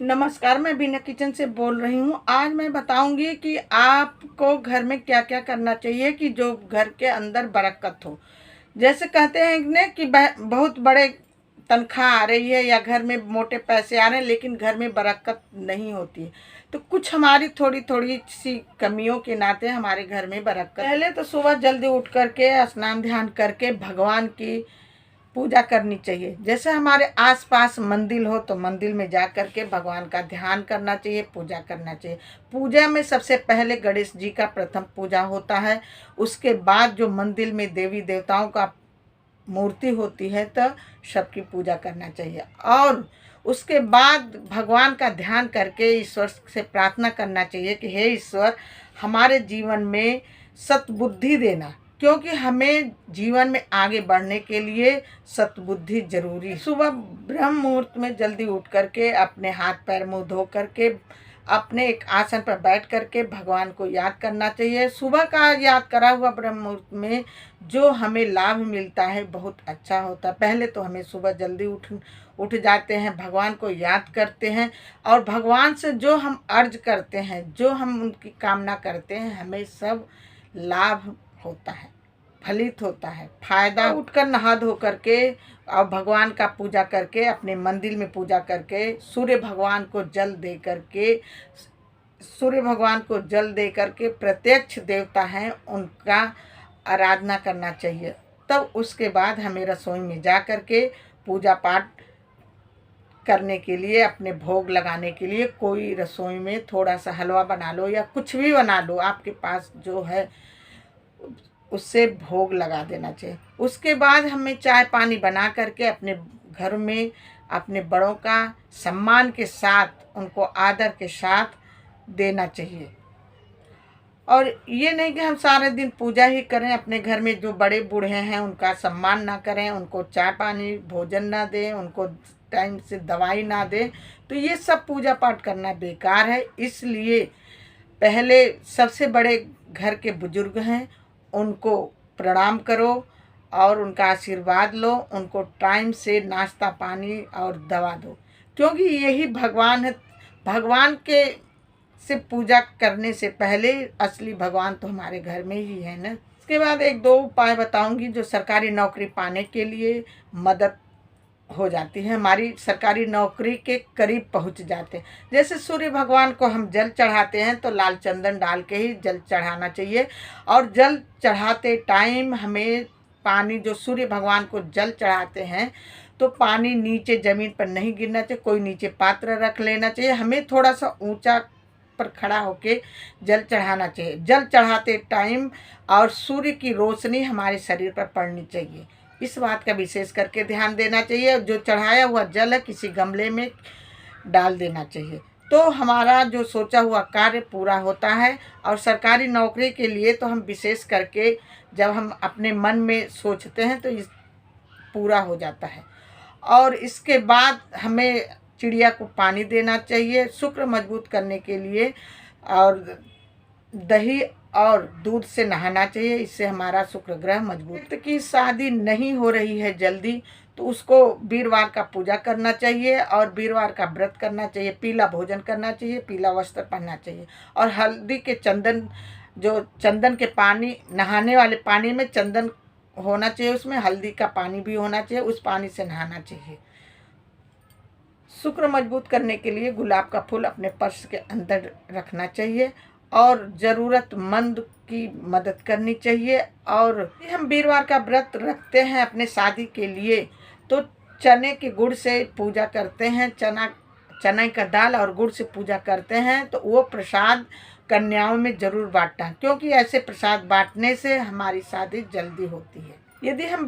नमस्कार, मैं बीना किचन से बोल रही हूँ। आज मैं बताऊंगी कि आपको घर में क्या क्या करना चाहिए कि जो घर के अंदर बरकत हो। जैसे कहते हैं ने कि बहुत बड़े तनख्वाह आ रही है या घर में मोटे पैसे आ रहे हैं, लेकिन घर में बरकत नहीं होती है। तो कुछ हमारी थोड़ी थोड़ी सी कमियों के नाते हमारे घर में बरकत। पहले तो सुबह जल्दी उठ करके स्नान ध्यान करके भगवान की पूजा करनी चाहिए। जैसे हमारे आसपास मंदिर हो तो मंदिर में जा कर के भगवान का ध्यान करना चाहिए, पूजा करना चाहिए। पूजा में सबसे पहले गणेश जी का प्रथम पूजा होता है। उसके बाद जो मंदिर में देवी देवताओं का मूर्ति होती है तो सबकी पूजा करना चाहिए। और उसके बाद भगवान का ध्यान करके ईश्वर से प्रार्थना करना चाहिए कि हे ईश्वर, हमारे जीवन में सद्बुद्धि देना, क्योंकि हमें जीवन में आगे बढ़ने के लिए सद्बुद्धि जरूरी। सुबह ब्रह्म मुहूर्त में जल्दी उठ करके अपने हाथ पैर मुंह धो करके अपने एक आसन पर बैठ करके भगवान को याद करना चाहिए। सुबह का याद करा हुआ ब्रह्म मुहूर्त में जो हमें लाभ मिलता है बहुत अच्छा होता है। पहले तो हमें सुबह जल्दी उठ जाते हैं, भगवान को याद करते हैं और भगवान से जो हम अर्ज करते हैं, जो हम उनकी कामना करते हैं, हमें सब लाभ होता है, फलित होता है, फायदा। उठकर नहा धो करके और भगवान का पूजा करके अपने मंदिर में पूजा करके सूर्य भगवान को जल दे करके प्रत्यक्ष देवता हैं उनका आराधना करना चाहिए। तब उसके बाद हमें रसोई में जा करके पूजा पाठ करने के लिए, अपने भोग लगाने के लिए कोई रसोई में थोड़ा सा हलवा बना लो या कुछ भी बना लो, आपके पास जो है उससे भोग लगा देना चाहिए। उसके बाद हमें चाय पानी बना करके अपने घर में अपने बड़ों का सम्मान के साथ, उनको आदर के साथ देना चाहिए। और ये नहीं कि हम सारे दिन पूजा ही करें, अपने घर में जो बड़े बूढ़े हैं उनका सम्मान ना करें, उनको चाय पानी भोजन ना दें, उनको टाइम से दवाई ना दें, तो ये सब पूजा पाठ करना बेकार है। इसलिए पहले सबसे बड़े घर के बुजुर्ग हैं, उनको प्रणाम करो और उनका आशीर्वाद लो, उनको टाइम से नाश्ता पानी और दवा दो, क्योंकि यही भगवान है। भगवान के से पूजा करने से पहले असली भगवान तो हमारे घर में ही है ना। इसके बाद एक दो उपाय बताऊंगी जो सरकारी नौकरी पाने के लिए मदद हो जाती है, हमारी सरकारी नौकरी के करीब पहुंच जाते हैं। जैसे सूर्य भगवान को हम जल चढ़ाते हैं तो लाल चंदन डाल के ही जल चढ़ाना चाहिए। और जल चढ़ाते टाइम हमें पानी, जो सूर्य भगवान को जल चढ़ाते हैं तो पानी नीचे ज़मीन पर नहीं गिरना चाहिए, कोई नीचे पात्र रख लेना चाहिए। हमें थोड़ा सा ऊंचा पर खड़ा होके जल चढ़ाना चाहिए। जल चढ़ाते टाइम और सूर्य की रोशनी हमारे शरीर पर पड़नी चाहिए, इस बात का विशेष करके ध्यान देना चाहिए। जो चढ़ाया हुआ जल है किसी गमले में डाल देना चाहिए, तो हमारा जो सोचा हुआ कार्य पूरा होता है। और सरकारी नौकरी के लिए तो हम विशेष करके जब हम अपने मन में सोचते हैं तो इस पूरा हो जाता है। और इसके बाद हमें चिड़िया को पानी देना चाहिए शुक्र मजबूत करने के लिए, और दही और दूध से नहाना चाहिए, इससे हमारा शुक्र ग्रह मजबूत। की शादी नहीं हो रही है जल्दी तो उसको वीरवार का पूजा करना चाहिए और वीरवार का व्रत करना चाहिए, पीला भोजन करना चाहिए, पीला वस्त्र पहनना चाहिए। और हल्दी के चंदन, जो चंदन के पानी, नहाने वाले पानी में चंदन होना चाहिए, उसमें हल्दी का पानी भी होना चाहिए, उस पानी से नहाना चाहिए। शुक्र मजबूत करने के लिए गुलाब का फूल अपने पर्स के अंदर रखना चाहिए और ज़रूरतमंद की मदद करनी चाहिए। और हम वीरवार का व्रत रखते हैं अपने शादी के लिए तो चने के गुड़ से पूजा करते हैं, चने का दाल और गुड़ से पूजा करते हैं, तो वो प्रसाद कन्याओं में ज़रूर बांटना, क्योंकि ऐसे प्रसाद बांटने से हमारी शादी जल्दी होती है। यदि हम